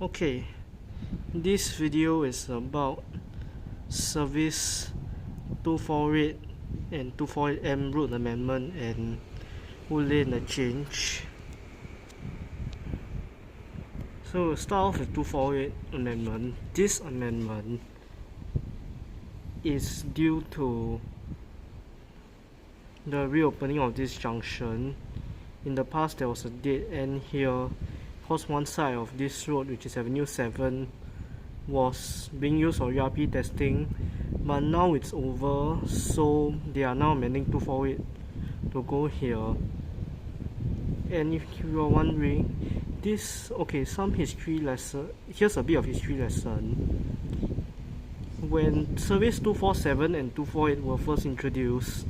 Okay, this video is about Service 248 and 248M Route Amendment and Woodleigh Interchange. So we'll start off with 248 amendment. This amendment is due to the reopening of this junction. In the past there was a dead end here because one side of this road, which is Avenue 7, was being used for ERP testing, but now it's over, so they are now amending 248 to go here. And if you are wondering, some history lesson. Here's a bit of history lesson. When Service 247 and 248 were first introduced,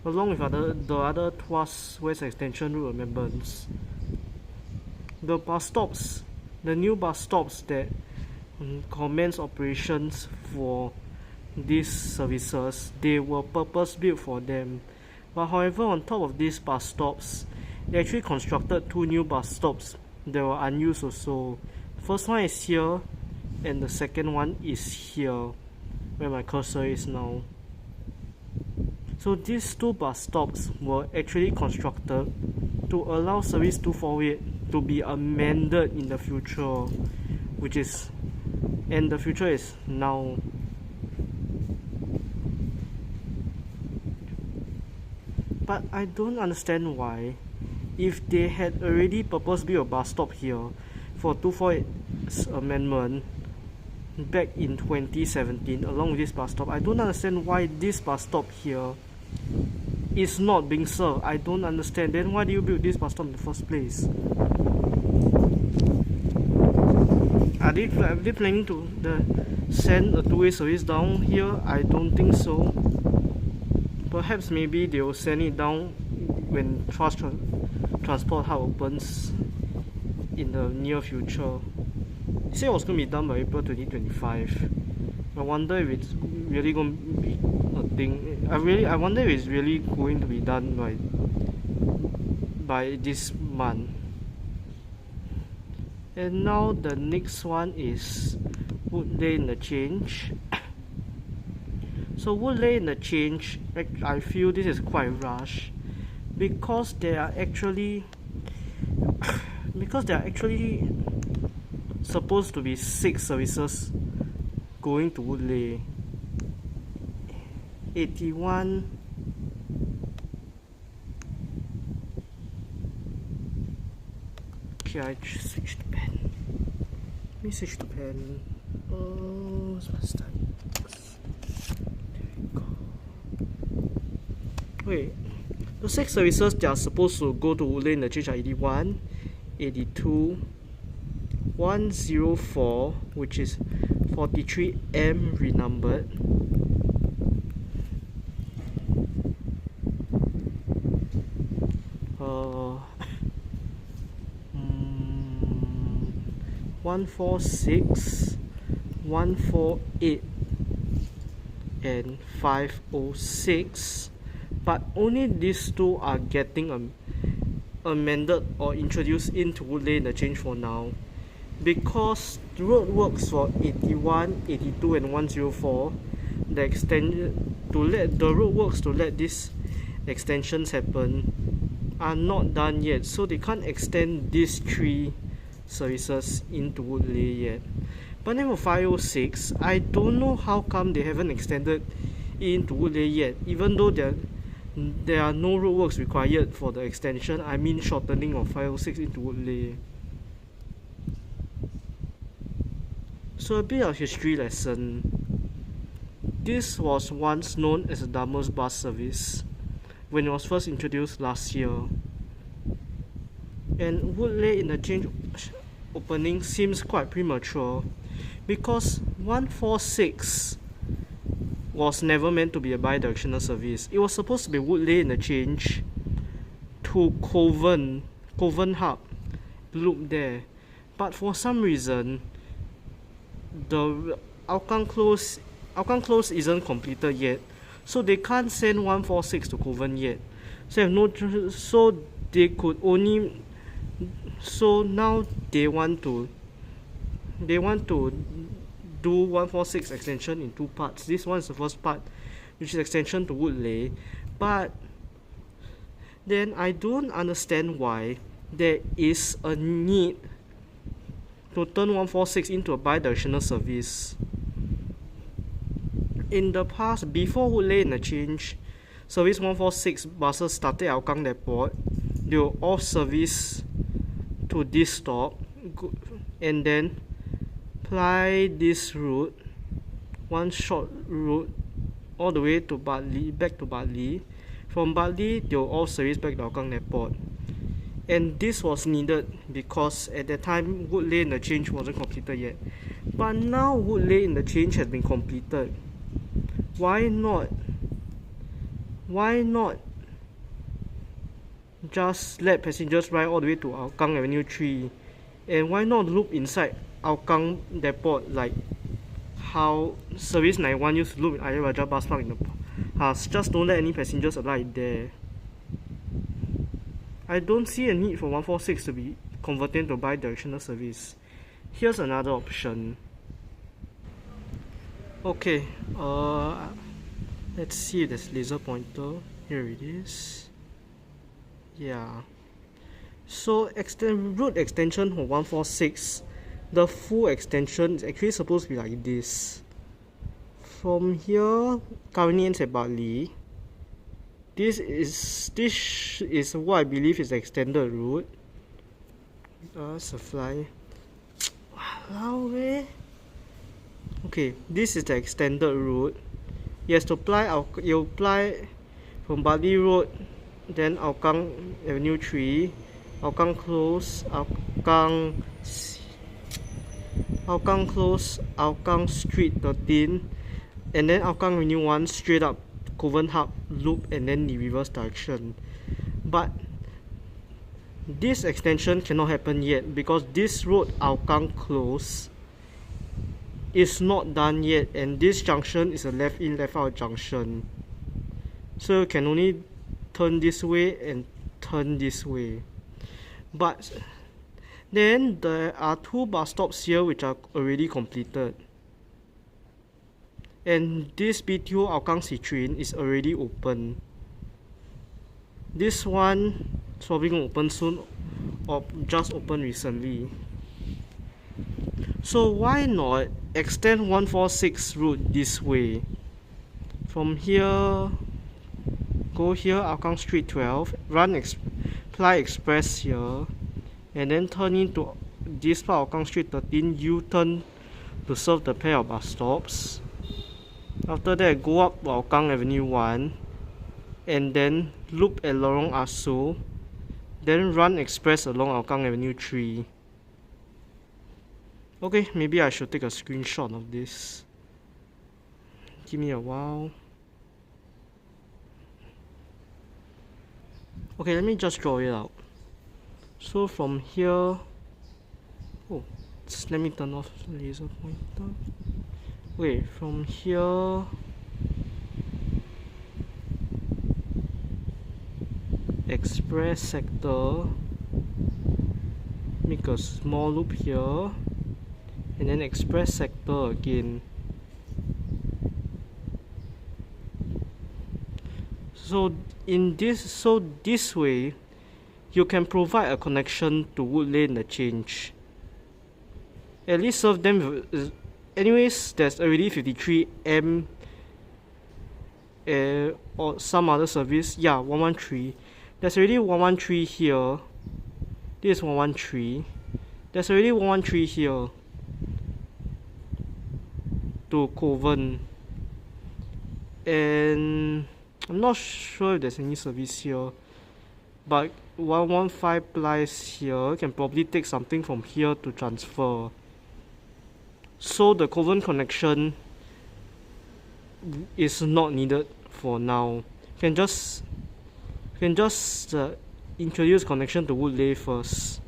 along with the other Tuas West Extension route amendments, the new bus stops that commence operations for these services, they were purpose built for them. But however, on top of these bus stops, they actually constructed two new bus stops that were unused also. The first one is here, and the second one is here, where my cursor is now. So these two bus stops were actually constructed to allow Service 248 to be amended in the future, and the future is now. But I don't understand why, if they had already purpose-built a bus stop here for 248's amendment back in 2017 along with this bus stop, I don't understand why this bus stop here is not being served. I don't understand. Then why do you build this bus stop in the first place? Are they planning to send a two-way service down here? I don't think so. Perhaps maybe they will send it down when Transport Hub opens in the near future. They said it was going to be done by April 2025. I wonder if it's really going to be a thing. I wonder if it's really going to be done by this month. And now the next one is Woodleigh Interchange. So Woodleigh Interchange, I feel this is quite rushed because there are actually supposed to be 6 services going to Woodleigh. 81. Okay, I just switched the pen. Let me switch the pen. Oh, what's my start? Wait, the 6 services that are supposed to go to Woodleigh Interchange are 81, 82, 104, which is 43M renumbered, 146, 148, and 506. But only these two are getting amended or introduced into Woodleigh Interchange for now, because the road works for 81, 82, and 104, the road works to let these extensions happen are not done yet, so they can't extend these 3 services into Woodleigh yet. But then for 506, I don't know how come they haven't extended it into Woodleigh yet, even though there are no roadworks required for the extension. I mean shortening of 506 into Woodleigh. So a bit of history lesson. This was once known as the Damus bus service when it was first introduced last year. And Woodleigh Interchange opening seems quite premature because 146 was never meant to be a bi-directional service. It was supposed to be Woodleigh Interchange to Kovan Hub loop there, but for some reason the Hougang Close isn't completed yet, so they can't send 146 to Kovan yet. So they could only So now they want to do 146 extension in two parts. This one is the first part, which is extension to Woodleigh, but then I don't understand why there is a need to turn 146 into a bi-directional service. In the past, before Woodleigh Interchange, service 146 buses started at Hougang Depot. They will all service to this stop and then ply this route, one short route, all the way to Bartley, back to Bartley. From Bartley, they will all service back to Hougang Depot. And this was needed because at that time Woodleigh Interchange wasn't completed yet. But now Woodleigh Interchange has been completed. Why not just let passengers ride all the way to Hougang Avenue 3? And why not loop inside Hougang Depot like how Service 91 used to loop in Ayer Rajah Bus Park in the past? Just don't let any passengers alight there. I don't see a need for 146 to be converted to bi-directional service. Here's another option. Okay, let's see if there's laser pointer. Here it is. Yeah. So route extension for 146, the full extension is actually supposed to be like this. From here, currently ends at Bartley. This is what I believe is the extended route. It's a fly. Walao. Okay, this is the extended route. You have to apply from Bartley Road, then Hougang Avenue 3, Hougang Close, Hougang Street 13, and then Hougang Avenue 1 straight up Kovan Hub loop and then the reverse direction. But this extension cannot happen yet because this road Hougang Close is not done yet, and this junction is a left in left out junction, so you can only turn this way and turn this way. But then there are two bus stops here which are already completed, and this BTO Hougang Citrine is already open. This one is probably going to open soon or just opened recently. So why not extend 146 route this way? From here, go here, Hougang Street 12, Ply Express here, and then turn into this part of Hougang Street 13, U-turn to serve the pair of bus stops. After that, go up to Hougang Avenue 1, and then loop at Lorong Asu, then run express along Hougang Avenue 3. Okay, maybe I should take a screenshot of this. Give me a while. Okay, let me just draw it out. So from here, let me turn off the laser pointer. Wait, from here, express sector, make a small loop here, and then express sector again. So this way you can provide a connection to Woodleigh Interchange. At least serve them with, anyways there's already 53M or some other service. Yeah, 113. There's already 113 here. This is 113. There's already 113 here to Kovan, and I'm not sure if there's any service here, but 115 Plies here can probably take something from here to transfer. So the Kovan connection is not needed for now. Can just introduce connection to Woodleigh first.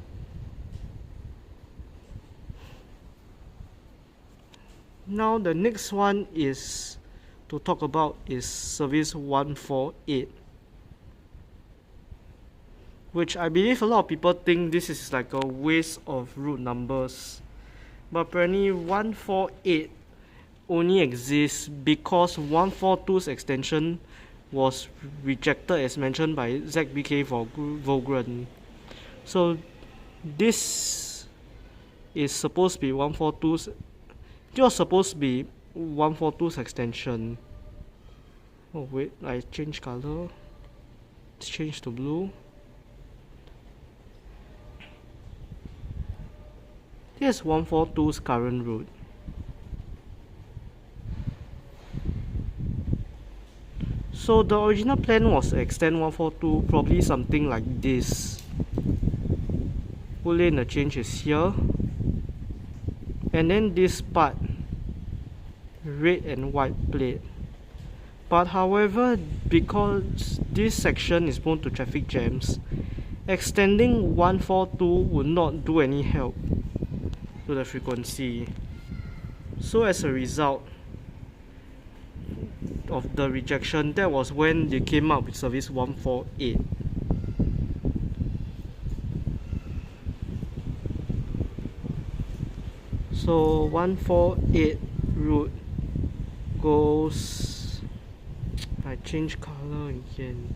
Now the next one is to talk about is service 148. which I believe a lot of people think this is like a waste of root numbers. But apparently 148 only exists because 142's extension was rejected as mentioned by ZBK Vogren. So this is supposed to be 142's. It was supposed to be 142's extension. Oh wait, I changed color. Let's change to blue. Here's 142's current root. So the original plan was to extend 142 probably something like this. Woodleigh Interchange is here. And then this part, red and white plate. But however, because this section is prone to traffic jams, extending 142 would not do any help to the frequency. So as a result of the rejection, that was when they came up with service 148. So 148 route goes, I change color again.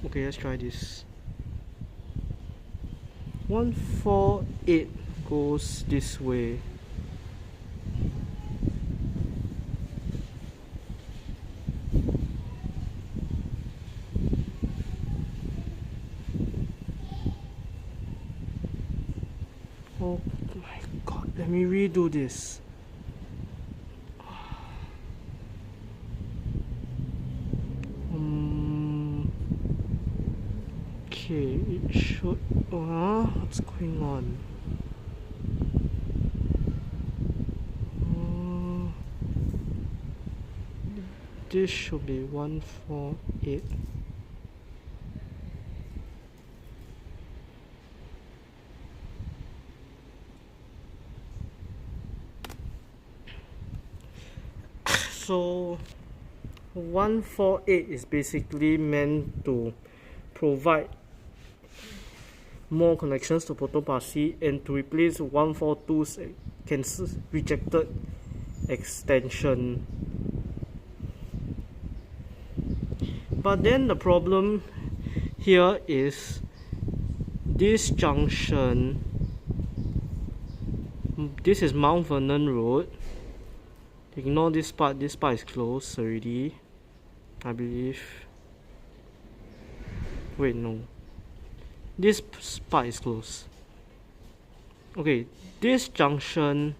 Okay, let's try this. 148 goes this way. Oh my god, let me redo this. Okay, it should. What's going on? This should be 148. So 148 is basically meant to provide more connections to Potong-Pasir and to replace 142's rejected extension. But then the problem here is this junction. This is Mount Vernon Road. Ignore this part is closed already, I believe. Wait, no. This part is closed. Okay, this junction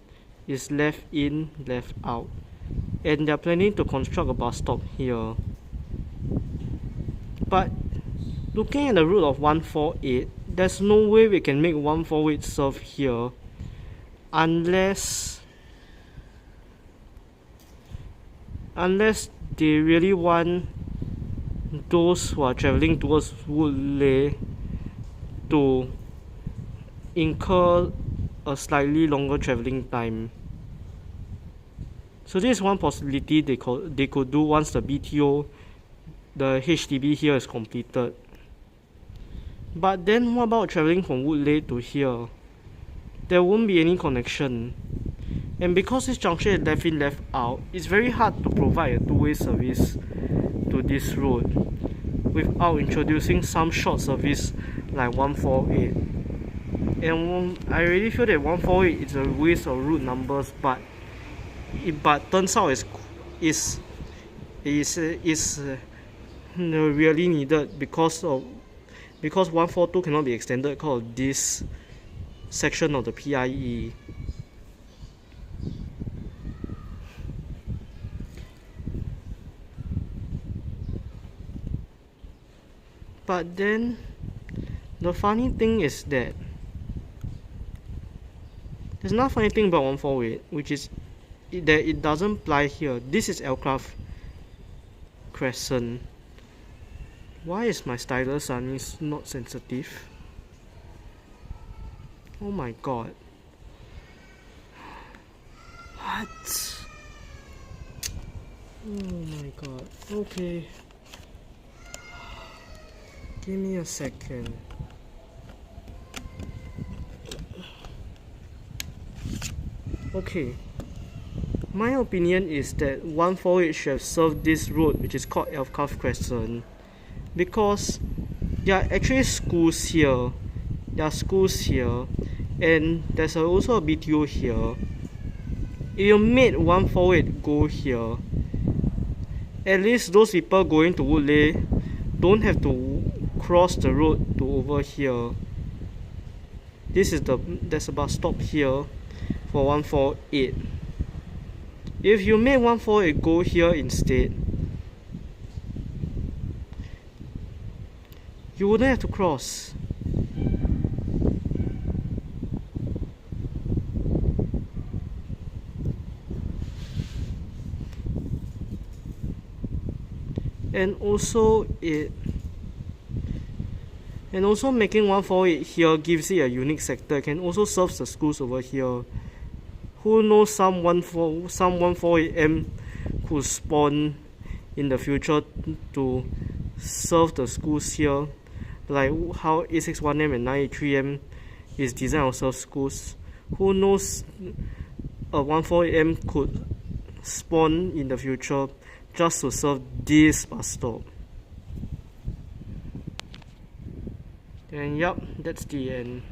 is left in, left out. And they're planning to construct a bus stop here. But looking at the route of 148, there's no way we can make 148 serve here unless they really want those who are travelling towards Woodleigh to incur a slightly longer travelling time. So this is one possibility they could do once the BTO, the HDB here is completed. But then what about travelling from Woodleigh to here? There won't be any connection. And because this junction is left in, left out, it's very hard to provide a two-way service to this road without introducing some short service like 148. And I really feel that 148 is a waste of route numbers, but turns out is really needed because 142 cannot be extended because of this section of the PIE. But then the funny thing is that there's not funny thing about 148, which is that it doesn't apply here. This is aircraft crescent. Why is my stylus not sensitive? Oh my god. What? Oh my god. Okay. Give me a second. Okay. My opinion is that 148 should have served this road, which is called Elfcraft Crescent, because there are actually schools here. There are schools here, and there's also a BTO here. If you made 148 go here, at least those people going to Woodleigh don't have to cross the road to over here. There's a bus stop here for 148. If you make 148 go here instead, you wouldn't have to cross. And also making 148 here gives it a unique sector. It can also serve the schools over here. Who knows, some 148M could spawn in the future to serve the schools here, like how A61M and 983M is designed to serve schools. Who knows, a 148M could spawn in the future just to serve this bus stop. And yup, that's the end.